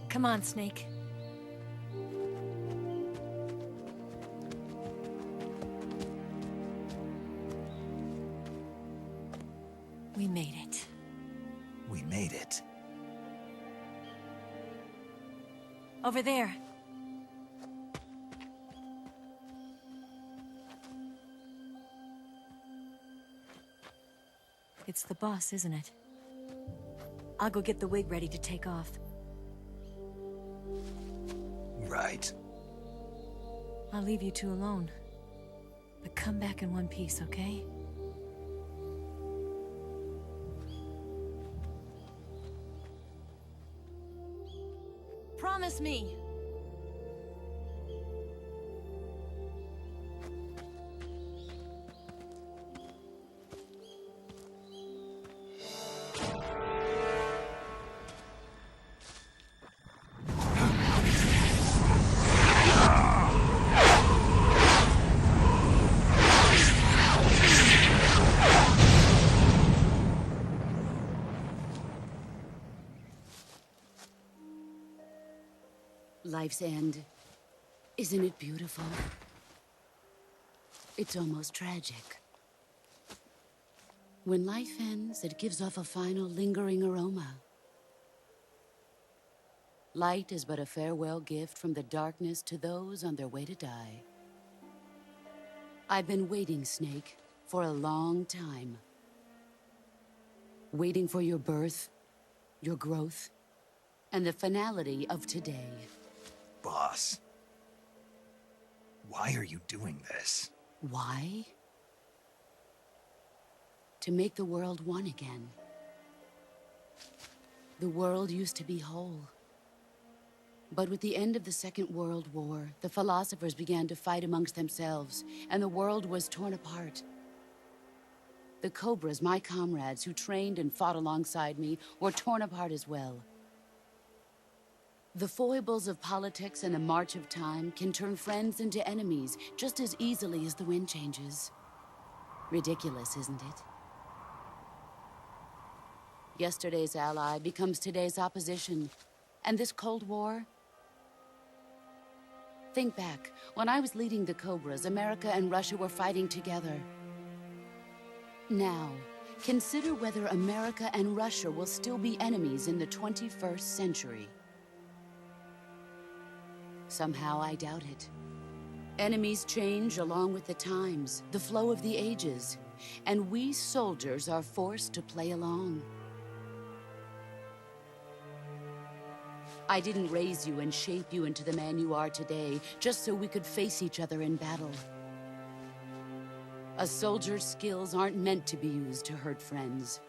Come on, Snake. We made it. We made it. Over there. It's the boss, isn't it? I'll go get the wig ready to take off. Right. I'll leave you two alone. But come back in one piece, okay? Promise me! Life's end. Isn't it beautiful? It's almost tragic. When life ends, it gives off a final lingering aroma. Light is but a farewell gift from the darkness to those on their way to die. I've been waiting, Snake, for a long time. Waiting for your birth, your growth, and the finality of today. Boss. Why are you doing this? Why? To make the world one again. The world used to be whole. But with the end of the Second World War, the philosophers began to fight amongst themselves, and the world was torn apart. The Cobras, my comrades who trained and fought alongside me, were torn apart as well. The foibles of politics and the march of time can turn friends into enemies just as easily as the wind changes. Ridiculous, isn't it? Yesterday's ally becomes today's opposition. And this Cold War? Think back. When I was leading the Cobras, America and Russia were fighting together. Now, consider whether America and Russia will still be enemies in the 21st century. Somehow I doubt it. Enemies change along with the times, the flow of the ages, and we soldiers are forced to play along. I didn't raise you and shape you into the man you are today just so we could face each other in battle. A soldier's skills aren't meant to be used to hurt friends.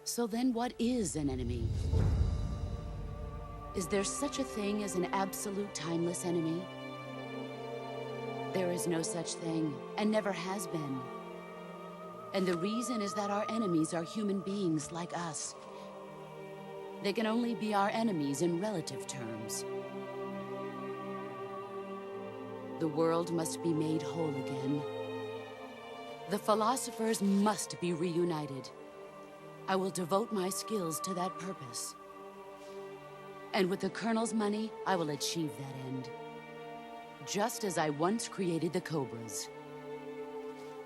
So then what is an enemy? Is there such a thing as an absolute timeless enemy? There is no such thing, and never has been. And the reason is that our enemies are human beings like us. They can only be our enemies in relative terms. The world must be made whole again. The philosophers must be reunited. I will devote my skills to that purpose. And with the Colonel's money, I will achieve that end. Just as I once created the Cobras.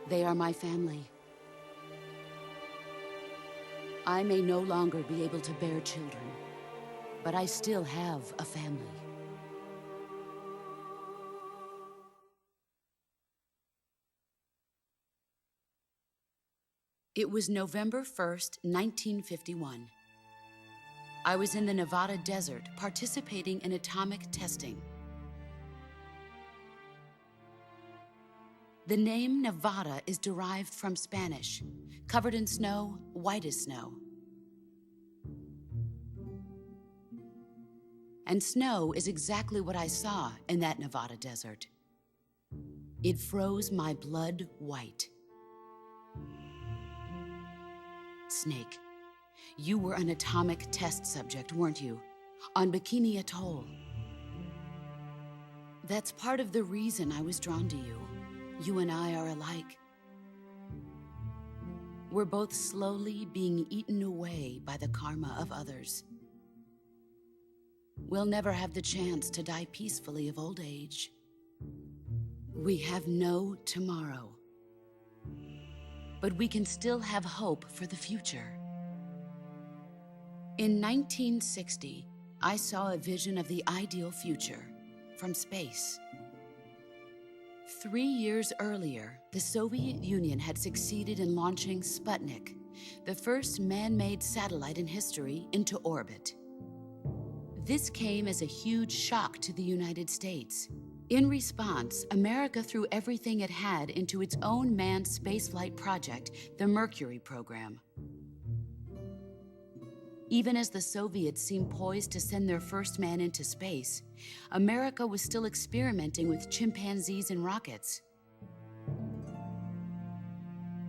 They are my family. I may no longer be able to bear children, but I still have a family. It was November 1st, 1951. I was in the Nevada desert participating in atomic testing. The name Nevada is derived from Spanish, covered in snow, white as snow. And snow is exactly what I saw in that Nevada desert. It froze my blood white. Snake, you were an atomic test subject, weren't you? On Bikini Atoll. That's part of the reason I was drawn to you. You and I are alike. We're both slowly being eaten away by the karma of others. we'll never have the chance to die peacefully of old age. We have no tomorrow. But we can still have hope for the future. In 1960, I saw a vision of the ideal future from space. 3 years earlier, the Soviet Union had succeeded in launching Sputnik, the first man-made satellite in history, into orbit. This came as a huge shock to the United States. In response, America threw everything it had into its own manned spaceflight project, the Mercury program. Even as the Soviets seemed poised to send their first man into space, America was still experimenting with chimpanzees and rockets.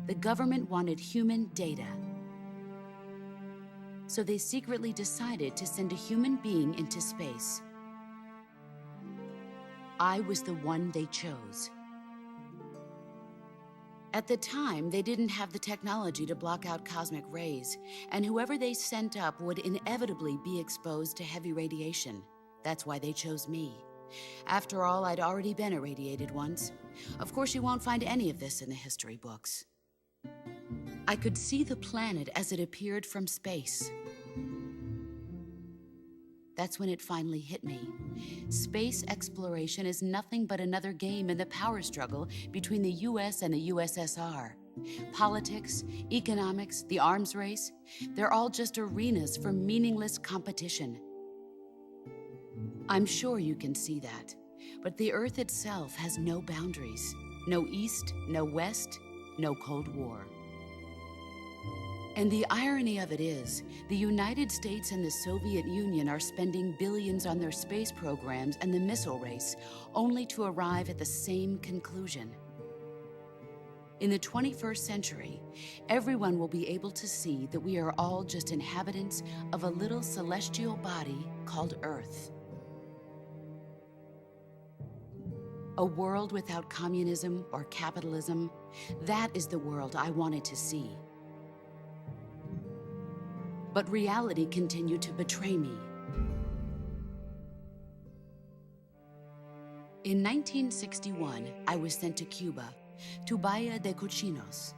The government wanted human data, so they secretly decided to send a human being into space. I was the one they chose. At the time, they didn't have the technology to block out cosmic rays, and whoever they sent up would inevitably be exposed to heavy radiation. That's why they chose me. After all, I'd already been irradiated once. Of course, you won't find any of this in the history books. I could see the planet as it appeared from space. That's when it finally hit me. Space exploration is nothing but another game in the power struggle between the US and the USSR. Politics, economics, the arms race, they're all just arenas for meaningless competition. I'm sure you can see that, but the Earth itself has no boundaries. No East, no West, no Cold War. And the irony of it is, the United States and the Soviet Union are spending billions on their space programs and the missile race, only to arrive at the same conclusion. In the 21st century, everyone will be able to see that we are all just inhabitants of a little celestial body called Earth. A world without communism or capitalism, that is the world I wanted to see. But reality continued to betray me. In 1961, I was sent to Cuba, to Bahia de Cochinos.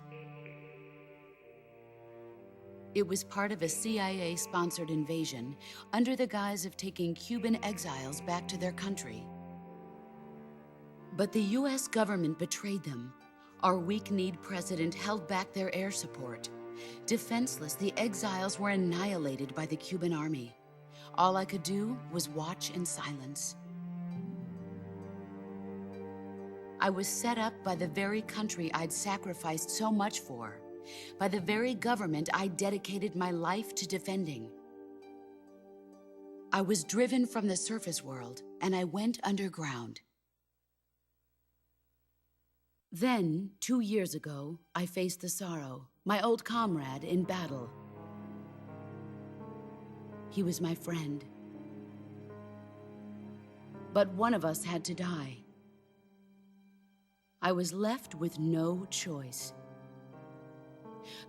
It was part of a CIA-sponsored invasion under the guise of taking Cuban exiles back to their country. But the US government betrayed them. Our weak-kneed president held back their air support. Defenseless, the exiles were annihilated by the Cuban army. All I could do was watch in silence. I was set up by the very country I'd sacrificed so much for, by the very government I dedicated my life to defending. I was driven from the surface world, and I went underground. Then, 2 years ago, I faced the Sorrow, my old comrade in battle. He was my friend. But one of us had to die. I was left with no choice.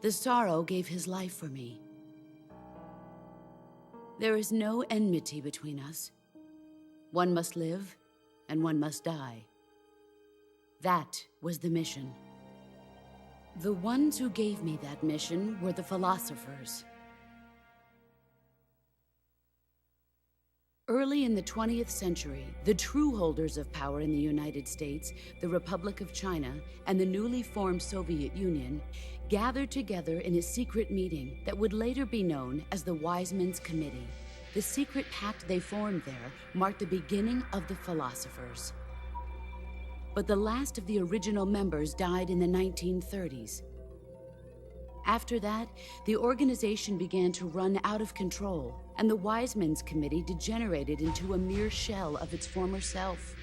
The Sorrow gave his life for me. There is no enmity between us. One must live, and one must die. That was the mission. The ones who gave me that mission were the philosophers. Early in the 20th century, the true holders of power in the United States, the Republic of China, and the newly formed Soviet Union gathered together in a secret meeting that would later be known as the Wise Men's Committee. The secret pact they formed there marked the beginning of the philosophers. But the last of the original members died in the 1930s. After that, the organization began to run out of control, and the Wise Men's Committee degenerated into a mere shell of its former self.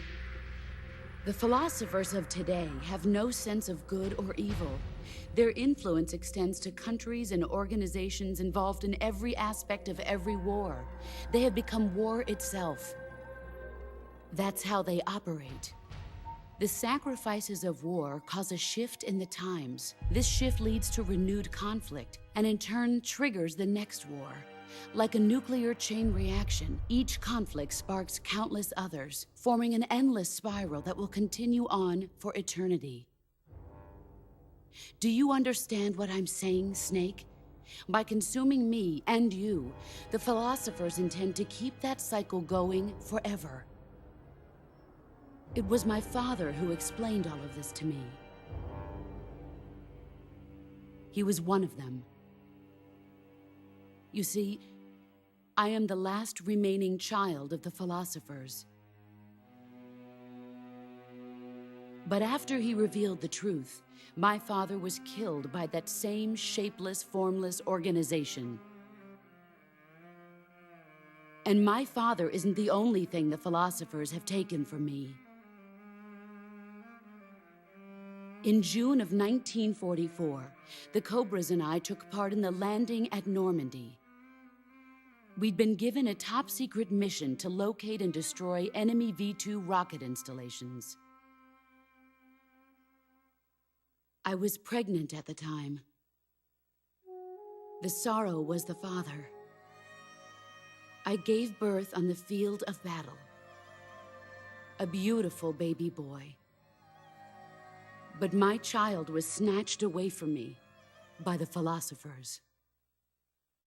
The philosophers of today have no sense of good or evil. Their influence extends to countries and organizations involved in every aspect of every war. They have become war itself. That's how they operate. The sacrifices of war cause a shift in the times. This shift leads to renewed conflict, and in turn triggers the next war. Like a nuclear chain reaction, each conflict sparks countless others, forming an endless spiral that will continue on for eternity. Do you understand what I'm saying, Snake? By consuming me and you, the philosophers intend to keep that cycle going forever. It was my father who explained all of this to me. He was one of them. You see, I am the last remaining child of the philosophers. But after he revealed the truth, my father was killed by that same shapeless, formless organization. And my father isn't the only thing the philosophers have taken from me. In June of 1944, the Cobras and I took part in the landing at Normandy. We'd been given a top-secret mission to locate and destroy enemy V-2 rocket installations. I was pregnant at the time. The sorrow was the father. I gave birth on the field of battle. A beautiful baby boy. But my child was snatched away from me by the philosophers.